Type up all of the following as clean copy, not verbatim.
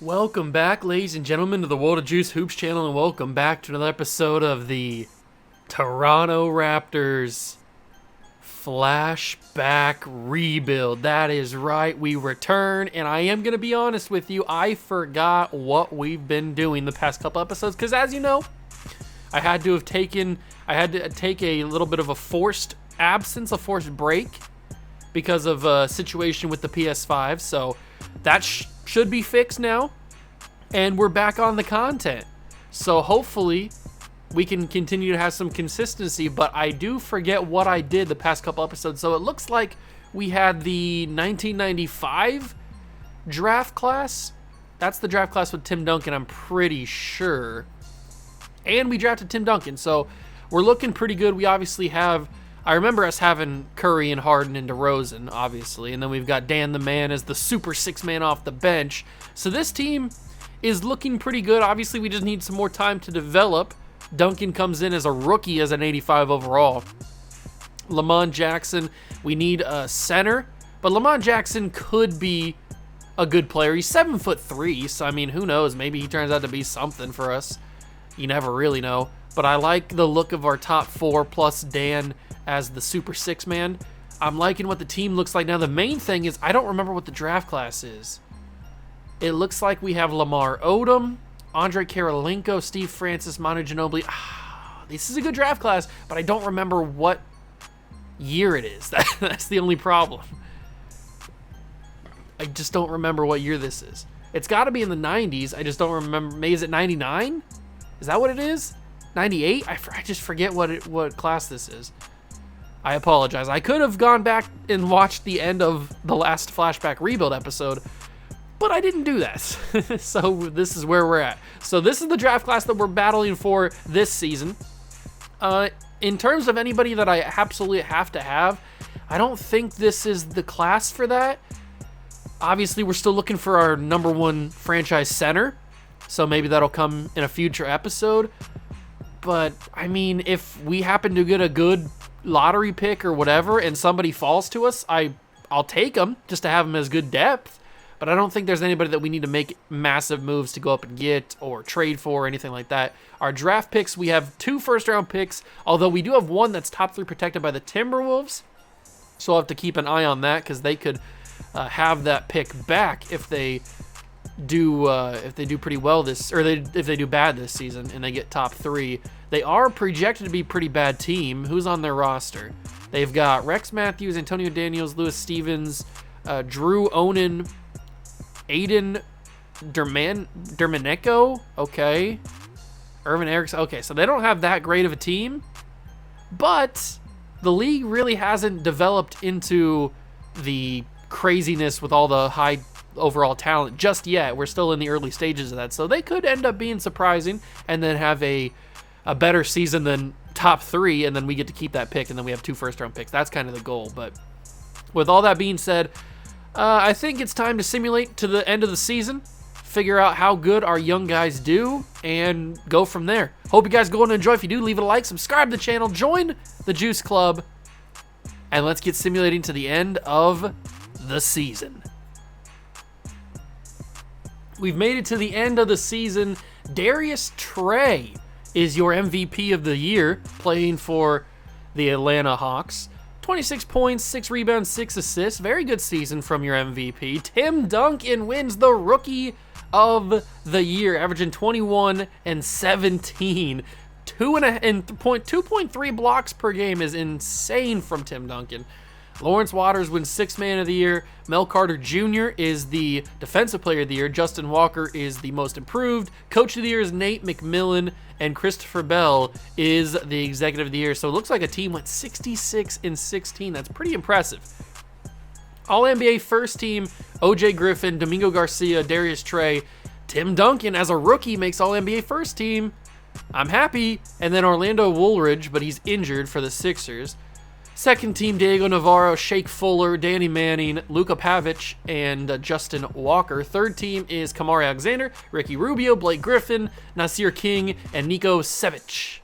Welcome back, ladies and gentlemen, to the World of Juice Hoops channel, and welcome back to another episode of the Toronto Raptors Flashback Rebuild. That is right, we return, and I am going to be honest with you, I forgot what we've been doing the past couple episodes, because as you know, I had to take a little bit of a forced absence, a forced break, because of a situation with the PS5, so that should be fixed now, and we're back on the content. So hopefully we can continue to have some consistency, but I do forget what I did the past couple episodes. So it looks like we had the 1995 draft class. That's the draft class with Tim Duncan, I'm pretty sure. And we drafted Tim Duncan, so we're looking pretty good. We obviously have, I remember us having Curry and Harden and DeRozan, obviously, and then we've got Dan the Man as the super six man off the bench. So this team is looking pretty good. Obviously, we just need some more time to develop. Duncan comes in as a rookie as an 85 overall. Lamont Jackson, we need a center, but Lamont Jackson could be a good player. He's 7'3", so I mean, who knows? Maybe he turns out to be something for us. You never really know. But I like the look of our top four plus Dan as the super six man. I'm liking what the team looks like. Now, the main thing is I don't remember what the draft class is. It looks like we have Lamar Odom, Andre Kirilenko, Steve Francis, Manu Ginobili. This is a good draft class, but I don't remember what year it is. That's the only problem. I just don't remember what year this is. It's got to be in the 90s. I just don't remember. Maybe is it 99? Is that what it is? 98? I just forget what class this is. I apologize. I could have gone back and watched the end of the last Flashback Rebuild episode, but I didn't do that. So this is where we're at. So this is the draft class that we're battling for this season. In terms of anybody that I absolutely have to have, I don't think this is the class for that. Obviously, we're still looking for our number one franchise center, so maybe that'll come in a future episode. But, I mean, if we happen to get a good lottery pick or whatever and somebody falls to us, I'll take them just to have them as good depth. But I don't think there's anybody that we need to make massive moves to go up and get or trade for or anything like that. Our draft picks, we have 2 first-round picks, although we do have one that's top 3 protected by the Timberwolves. So I'll have to keep an eye on that because they could have that pick back if they do pretty well if they do bad this season and they get top 3. They are projected to be a pretty bad team. Who's on their roster? They've got Rex Matthews, Antonio Daniels, Lewis Stevens, Drew Onen, Aiden Dermaneko, okay, Irvin Erickson, okay, so they don't have that great of a team, but the league really hasn't developed into the craziness with all the high overall talent just yet. We're still in the early stages of that, so they could end up being surprising and then have a better season than top 3, and then we get to keep that pick, and then we have 2 first-round picks. That's kind of the goal. But with all that being said, I think it's time to simulate to the end of the season, figure out how good our young guys do, and go from there. Hope you guys go and enjoy. If you do, leave it a like, subscribe to the channel, join the Juice Club, and let's get simulating to the end of the season. We've made it to the end of the season. Darius Trey is your MVP of the year, playing for the Atlanta Hawks. 26 points, 6 rebounds, 6 assists. Very good season from your MVP. Tim Duncan wins the Rookie of the Year, averaging 21 and 17. 2.3 blocks per game is insane from Tim Duncan. Lawrence Waters wins 6th Man of the Year. Mel Carter Jr. is the Defensive Player of the Year. Justin Walker is the Most Improved. Coach of the Year is Nate McMillan. And Christopher Bell is the Executive of the Year. So it looks like a team went 66 and 16. That's pretty impressive. All-NBA First Team, O.J. Griffin, Domingo Garcia, Darius Trey. Tim Duncan, as a rookie, makes All-NBA First Team. I'm happy. And then Orlando Woolridge, but he's injured for the Sixers. Second team, Diego Navarro, Shake Fuller, Danny Manning, Luka Pavic, and Justin Walker. Third team is Kamari Alexander, Ricky Rubio, Blake Griffin, Nasir King, and Niko Sevic.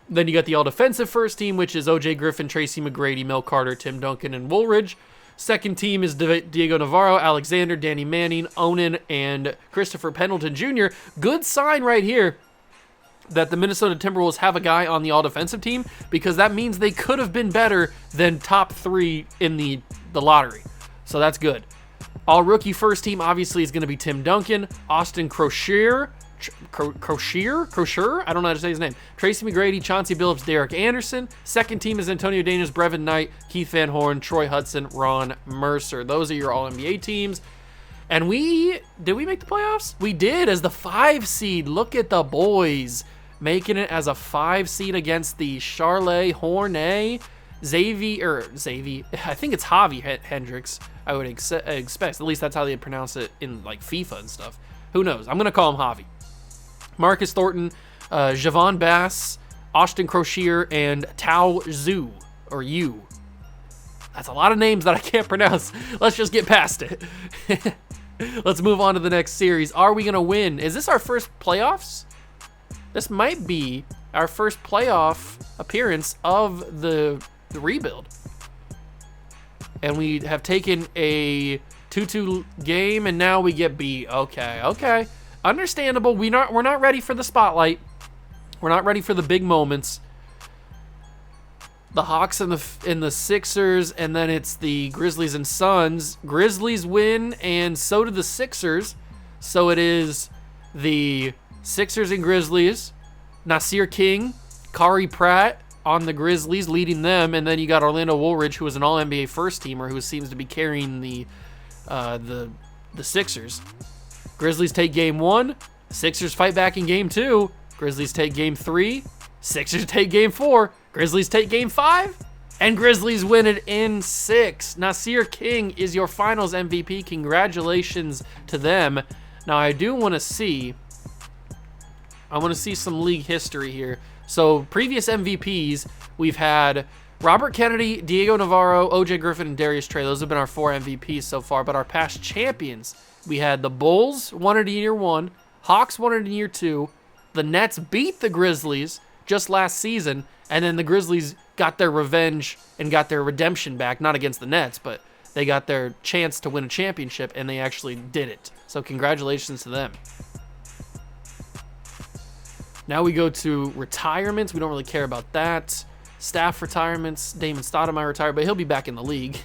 Then you got the all-defensive first team, which is O.J. Griffin, Tracy McGrady, Mel Carter, Tim Duncan, and Woolridge. Second team is Diego Navarro, Alexander, Danny Manning, Onan, and Christopher Pendleton Jr. Good sign right here that the Minnesota Timberwolves have a guy on the all-defensive team, because that means they could have been better than top 3 in the lottery. So that's good. All-rookie first team obviously is going to be Tim Duncan, Austin Crocier, I don't know how to say his name, Tracy McGrady, Chauncey Billups, Derek Anderson. Second team is Antonio Davis, Brevin Knight, Keith Van Horn, Troy Hudson, Ron Mercer. Those are your All-NBA teams. And did we make the playoffs? We did, as the 5 seed. Look at the boys making it as a 5 seed against the Charlotte Hornets. Xavier, I think it's Javi Hendricks, I would expect. At least that's how they pronounce it in like FIFA and stuff. Who knows? I'm going to call him Javi. Marcus Thornton, Javon Bass, Austin Crocier, and Tao Zhu, or Yu. That's a lot of names that I can't pronounce. Let's just get past it. Let's move on to the next series. Are we going to win? Is this our first playoffs? This might be our first playoff appearance of the rebuild. And we have taken a 2-2 game, and now we get beat. Okay. Understandable. We're not ready for the spotlight. We're not ready for the big moments. The Hawks and the Sixers, and then it's the Grizzlies and Suns. Grizzlies win, and so did the Sixers. So it is the Sixers and Grizzlies. Nasir King, Kari Pratt on the Grizzlies, leading them, and then you got Orlando Woolridge, who was an All-NBA first-teamer, who seems to be carrying the Sixers. Grizzlies take game 1. Sixers fight back in game 2. Grizzlies take game 3. Sixers take game 4. Grizzlies take game 5. And Grizzlies win it in 6. Nasir King is your finals MVP. Congratulations to them. Now, I want to see some league history here. So, previous MVPs, we've had Robert Kennedy, Diego Navarro, OJ Griffin, and Darius Trey. Those have been our 4 MVPs so far. But our past champions, we had the Bulls won it in year 1, Hawks won it in year 2, the Nets beat the Grizzlies just last season, and then the Grizzlies got their revenge and got their redemption back, not against the Nets, but they got their chance to win a championship, and they actually did it. So congratulations to them. Now we go to retirements. We don't really care about that. Staff retirements. Damon Stoudemire retired, but he'll be back in the league.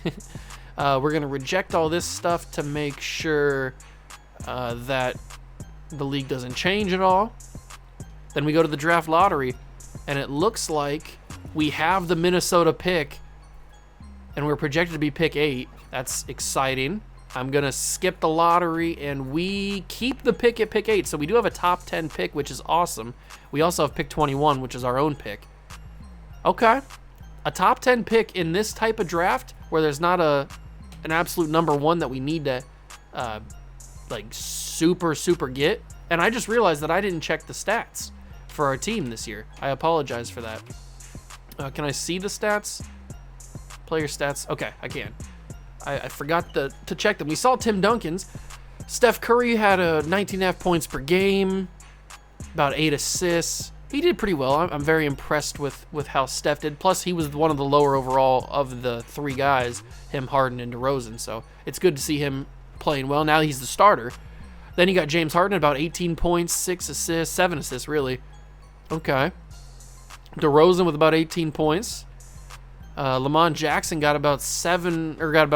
We're going to reject all this stuff to make sure that the league doesn't change at all. Then we go to the draft lottery, and it looks like we have the Minnesota pick, and we're projected to be pick 8. That's exciting. I'm going to skip the lottery, and we keep the pick at pick 8. So we do have a top 10 pick, which is awesome. We also have pick 21, which is our own pick. Okay. A top 10 pick in this type of draft where there's not an absolute number 1 that we need to super get. And I just realized that I didn't check the stats for our team this year. I apologize for that. Can I see the stats? Player stats. Okay, I can. I forgot to check them. We saw Tim Duncan's. Steph Curry had 19.5 points per game, about 8 assists. He did pretty well. I'm very impressed with how Steph did. Plus, he was one of the lower overall of the 3 guys, him, Harden, and DeRozan. So it's good to see him playing well. Now he's the starter. Then you got James Harden, about 18 points, 6 assists, 7 assists, really. Okay. DeRozan with about 18 points. Lamont Jackson got about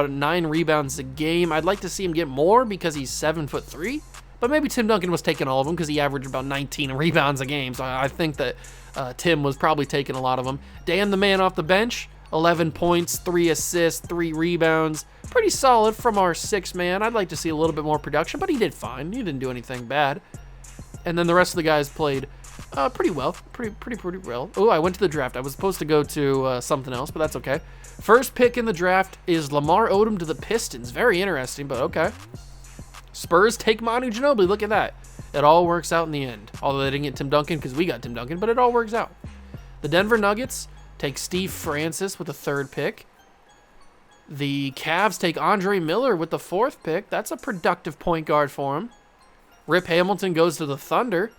9 rebounds a game. I'd like to see him get more because he's 7'3", but maybe Tim Duncan was taking all of them because he averaged about 19 rebounds a game. So I think that Tim was probably taking a lot of them. Dan the man off the bench, 11 points, 3 assists, 3 rebounds. Pretty solid from our 6-man. I'd like to see a little bit more production, but he did fine. He didn't do anything bad. And then the rest of the guys played pretty well. Pretty well. Oh, I went to the draft. I was supposed to go to something else, but that's okay. First pick in the draft is Lamar Odom to the Pistons. Very interesting, but okay. Spurs take Manu Ginobili. Look at that. It all works out in the end. Although they didn't get Tim Duncan because we got Tim Duncan, but it all works out. The Denver Nuggets take Steve Francis with the 3rd pick. The Cavs take Andre Miller with the 4th pick. That's a productive point guard for him. Rip Hamilton goes to the Thunder.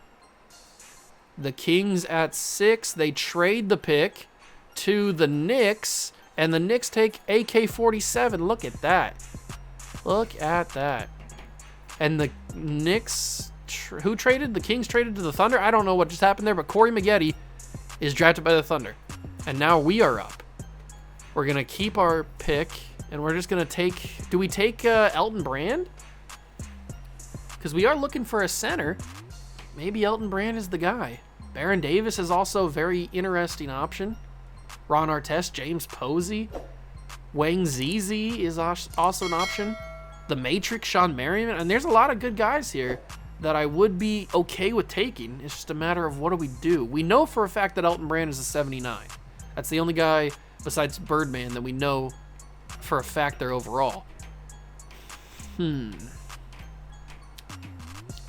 The Kings at 6. They trade the pick to the Knicks, And the Knicks take AK-47. Look at that. Look at that. And the Knicks, who traded? The Kings traded to the Thunder? I don't know what just happened there, but Corey Maggette is drafted by the Thunder. And now we are up. We're going to keep our pick, and we're just going to take... Do we take Elton Brand? Because we are looking for a center. Maybe Elton Brand is the guy. Baron Davis is also a very interesting option. Ron Artest, James Posey. Wang Zizi is also an option. The Matrix, Sean Marion. And there's a lot of good guys here that I would be okay with taking. It's just a matter of what do we do. We know for a fact that Elton Brand is a 79. That's the only guy besides Birdman that we know for a fact they're overall. I'm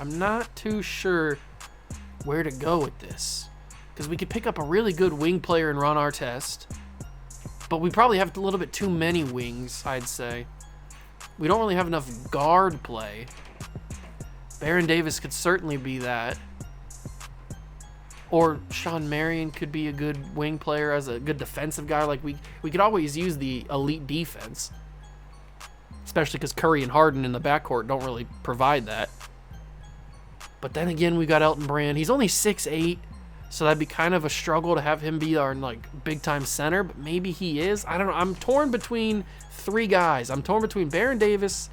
not too sure where to go with this. Because we could pick up a really good wing player in Ron Artest. But we probably have a little bit too many wings, I'd say. We don't really have enough guard play. Baron Davis could certainly be that. Or Sean Marion could be a good wing player as a good defensive guy. Like we could always use the elite defense. Especially because Curry and Harden in the backcourt don't really provide that. But then again, we got Elton Brand. He's only 6'8", so that'd be kind of a struggle to have him be our big-time center, but maybe he is. I don't know. I'm torn between three guys. I'm torn between Baron Davis,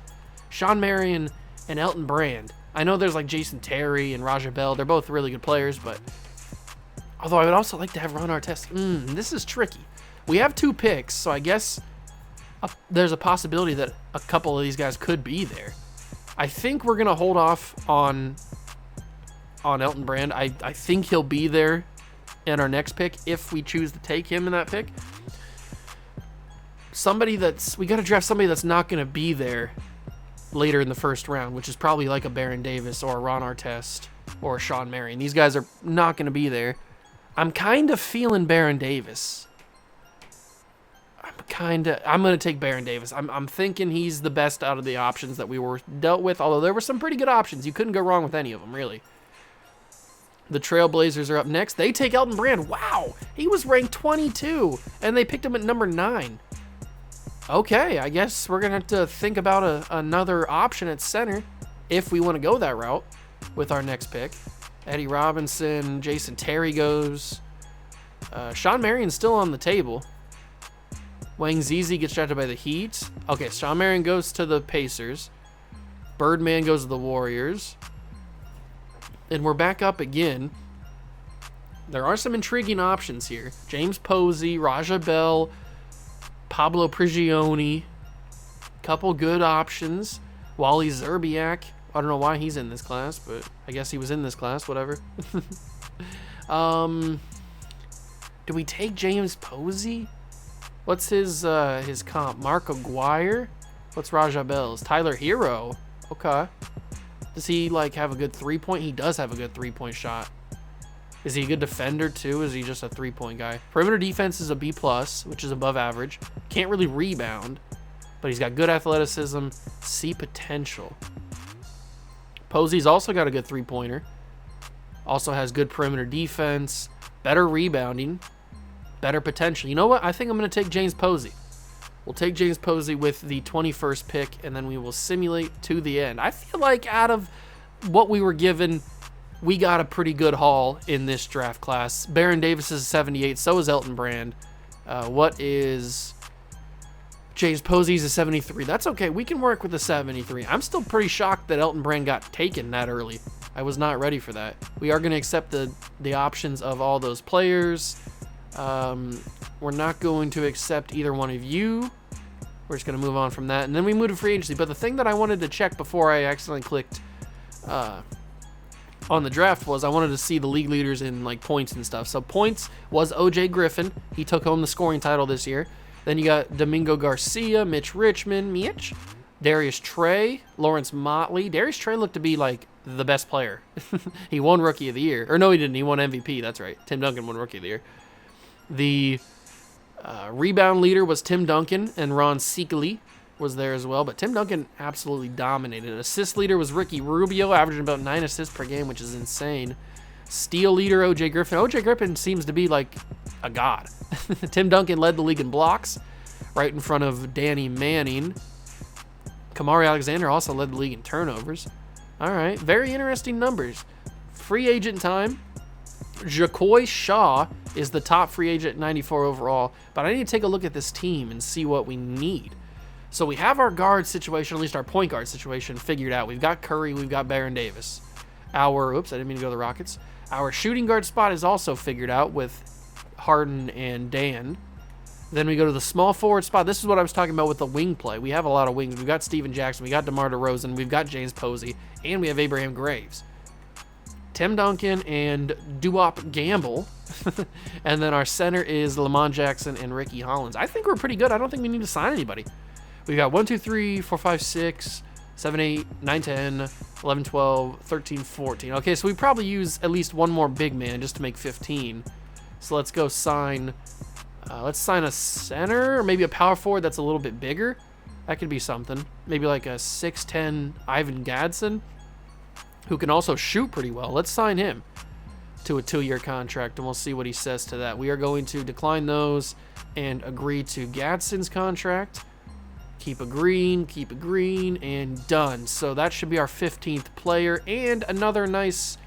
Sean Marion, and Elton Brand. I know there's Jason Terry and Raja Bell. They're both really good players, but although I would also like to have Ron Artest. This is tricky. We have 2 picks, so I guess there's a possibility that a couple of these guys could be there. I think we're going to hold off on Elton Brand. I think he'll be there in our next pick if we choose to take him in that pick. We got to draft somebody that's not going to be there later in the first round, which is probably like a Baron Davis or a Ron Artest or a Sean Marion. These guys are not going to be there. I'm kind of feeling Baron Davis. I'm going to take Baron Davis. I'm thinking he's the best out of the options that we were dealt with, although there were some pretty good options. You couldn't go wrong with any of them, really. The Trailblazers are up next. They take Elton Brand. Wow, he was ranked 22, and they picked him at number 9. Okay, I guess we're going to have to think about another option at center if we want to go that route with our next pick. Eddie Robinson, Jason Terry goes. Sean Marion's still on the table. Wang Zizi gets drafted by the Heat. Okay, Sean Marion goes to the Pacers. Birdman goes to the Warriors. And we're back up again. There are some intriguing options here. James Posey, Raja Bell, Pablo Prigioni. Couple good options. Wally Zerbiak. I don't know why he's in this class, but I guess he was in this class, whatever. Do we take James Posey? What's his comp? Mark Aguirre? What's Raja Bell's? Tyler Hero. Okay. Does he have a good 3-point? He does have a good 3-point shot. Is he a good defender too? Is he just a 3-point guy? Perimeter defense is a B+, which is above average. Can't really rebound, but he's got good athleticism, C potential. Posey's also got a good 3-pointer. Also has good perimeter defense, better rebounding, better potential. You know what? I think I'm going to take James Posey. We'll take James Posey with the 21st pick, and then we will simulate to the end. I feel like out of what we were given, we got a pretty good haul in this draft class. Baron Davis is a 78, so is Elton Brand. What is James Posey's a 73? That's okay. We can work with the 73. I'm still pretty shocked that Elton Brand got taken that early. I was not ready for that. We are going to accept the options of all those players. We're not going to accept either one of you. We're just going to move on from that. And then we move to free agency. But the thing that I wanted to check before I accidentally clicked on the draft was I wanted to see the league leaders in points and stuff. So points was O.J. Griffin. He took home the scoring title this year. Then you got Domingo Garcia, Mitch Richmond, Darius Trey, Lawrence Motley. Darius Trey looked to be the best player. He won Rookie of the Year. Or no, he didn't. He won MVP. That's right. Tim Duncan won Rookie of the Year. The rebound leader was Tim Duncan, and Ron Seekely was there as well. But Tim Duncan absolutely dominated. Assist leader was Ricky Rubio, averaging about 9 assists per game, which is insane. Steal leader, O.J. Griffin. O.J. Griffin seems to be a god. Tim Duncan led the league in blocks. right in front of Danny Manning. Kamari Alexander also led the league in turnovers. All right, very interesting numbers. Free agent time. Jaquoy Shaw is the top free agent at 94 overall, but I need to take a look at this team and see what we need. So we have our guard situation, at least our point guard situation, figured out. We've got Curry, we've got Baron Davis. Oops, I didn't mean to go to the Rockets. Our shooting guard spot is also figured out with Harden and Dan. Then we go to the small forward spot. This is what I was talking about with the wing play. We have a lot of wings. We've got Steven Jackson, we got DeMar DeRozan, we've got James Posey, and we have Abraham Graves. Tim Duncan and Duop Gamble. And then our center is Lamont Jackson and Ricky Hollins. I think we're pretty good. I don't think we need to sign anybody. We got 1, 2, 3, 4, 5, 6, 7, 8, 9, 10, 11, 12, 13, 14. Okay, so we probably use at least one more big man just to make 15. So let's go sign... let's sign a center or maybe a power forward that's a little bit bigger. That could be something. Maybe like a 6'10 Ivan Gadsden, who can also shoot pretty well. Let's sign him to a 2-year contract, and we'll see what he says to that. We are going to decline those and agree to Gadsden's contract. Keep agreeing, and done. So that should be our 15th player, and another nice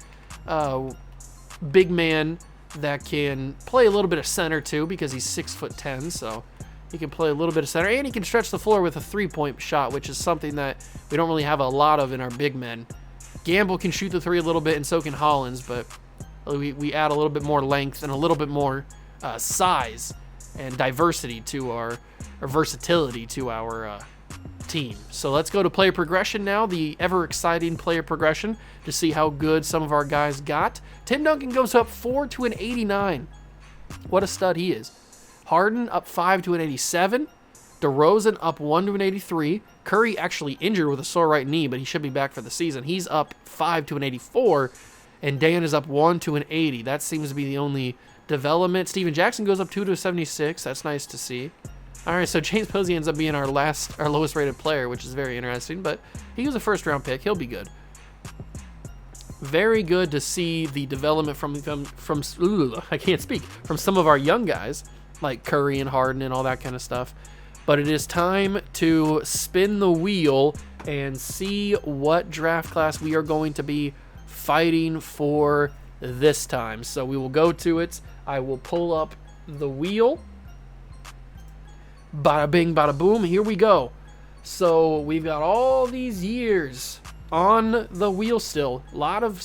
big man that can play a little bit of center too, because he's 6'10", so he can play a little bit of center, and he can stretch the floor with a 3-point shot, which is something that we don't really have a lot of in our big men. Gamble can shoot the 3 a little bit, and so can Hollins, but we add a little bit more length and a little bit more size and diversity to our versatility to our team. So let's go to player progression now, the ever exciting player progression, to see how good some of our guys got. Tim Duncan goes up 4 to an 89. What a stud he is. Harden up 5 to an 87. DeRozan up 1 to an 83. Curry actually injured with a sore right knee, but he should be back for the season. He's up 5 to an 84, and Dan is up 1 to an 80. That seems to be the only development. Steven Jackson goes up 2 to a 76. That's nice to see. All right, so James Posey ends up being our lowest rated player, which is very interesting, but he was a first-round pick. He'll be good. Very good to see the development from I can't speak, from some of our young guys, like Curry and Harden and all that kind of stuff. But it is time to spin the wheel and see what draft class we are going to be fighting for this time. So we will go to it. I will pull up the wheel. Bada bing, bada boom. Here we go. So we've got all these years on the wheel still. A lot of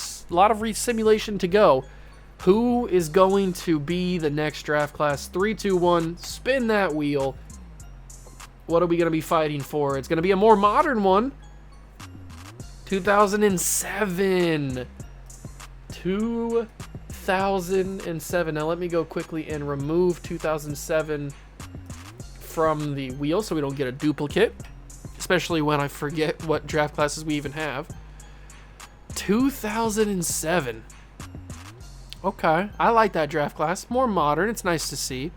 simulation to go. Who is going to be the next draft class? 3, 2, 1. Spin that wheel. What are we going to be fighting for? It's going to be a more modern one. 2007. 2007. Now let me go quickly and remove 2007 from the wheel so we don't get a duplicate, especially when I forget what draft classes we even have. 2007. Okay, I like that draft class. More modern. It's nice to see.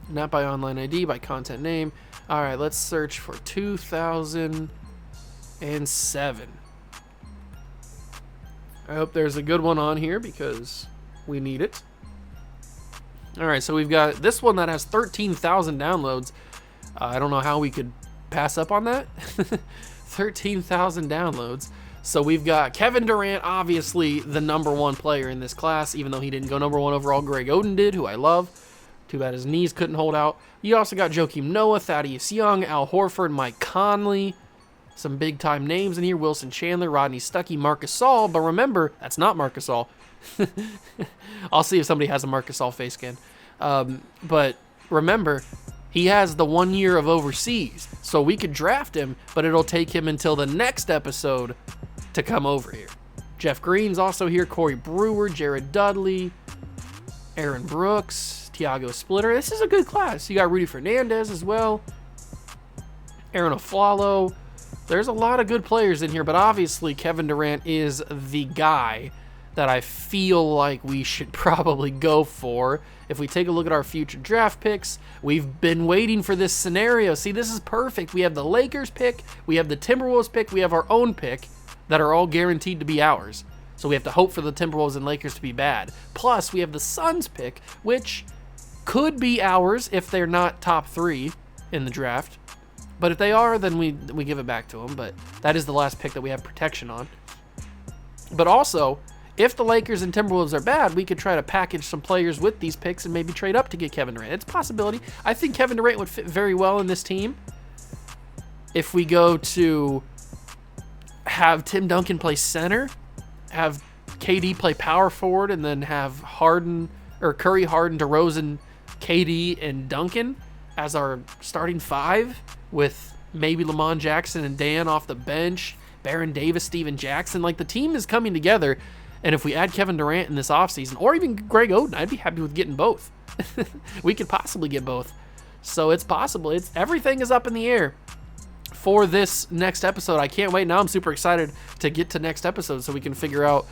Not by online ID, by content name. All right, let's search for 2007. I hope there's a good one on here because we need it. All right, so we've got this one that has 13,000 downloads. I don't know how we could pass up on that. 13,000 downloads. So we've got Kevin Durant, obviously the #1 player in this class, even though he didn't go #1 overall. Greg Oden did, who I love. Too bad his knees couldn't hold out. You also got Joakim Noah, Thaddeus Young, Al Horford, Mike Conley. Some big-time names in here. Wilson Chandler, Rodney Stuckey, Marcus Gasol. But remember, that's not Marcus Gasol. I'll see if somebody has a Marcus Gasol face scan. But remember, he has the 1 year of overseas. So we could draft him, but it'll take him until the next episode to come over here. Jeff Green's also here. Corey Brewer, Jared Dudley, Aaron Brooks, Tiago Splitter. This is a good class. You got Rudy Fernandez as well. Aaron Aflalo. There's a lot of good players in here, but obviously Kevin Durant is the guy that I feel like we should probably go for. If we take a look at our future draft picks, we've been waiting for this scenario. See, this is perfect. We have the Lakers pick, we have the Timberwolves pick, we have our own pick that are all guaranteed to be ours. So we have to hope for the Timberwolves and Lakers to be bad. Plus, we have the Suns pick, which could be ours if they're not top 3. in the draft. But if they are, then we give it back to them. But that is the last pick that we have protection on. But also, if the Lakers and Timberwolves are bad, we could try to package some players with these picks and maybe trade up to get Kevin Durant. It's a possibility. I think Kevin Durant would fit very well in this team. If we go to have Tim Duncan play center, have KD play power forward, and then have Curry, Harden, DeRozan, KD, and Duncan as our starting five, with maybe Lamont Jackson and Dan off the bench, Baron Davis, Steven Jackson. Like, the team is coming together, and if we add Kevin Durant in this offseason, or even Greg Oden, I'd be happy with getting both. We could possibly get both. So it's possible. Everything is up in the air for this next episode. I can't wait. Now I'm super excited to get to next episode so we can figure out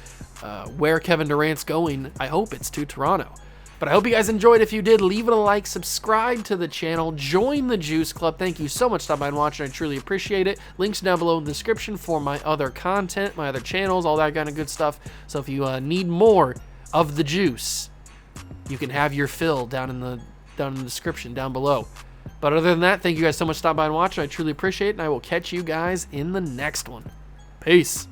where Kevin Durant's going. I hope it's to Toronto. But I hope you guys enjoyed. If you did, leave it a like, subscribe to the channel, join the Juice Club. Thank you so much for stopping by and watching. I truly appreciate it. Links down below in the description for my other content, my other channels, all that kind of good stuff. So if you need more of the juice, you can have your fill down in the description down below. But other than that, thank you guys so much for stopping by and watching. I truly appreciate it, and I will catch you guys in the next one. Peace.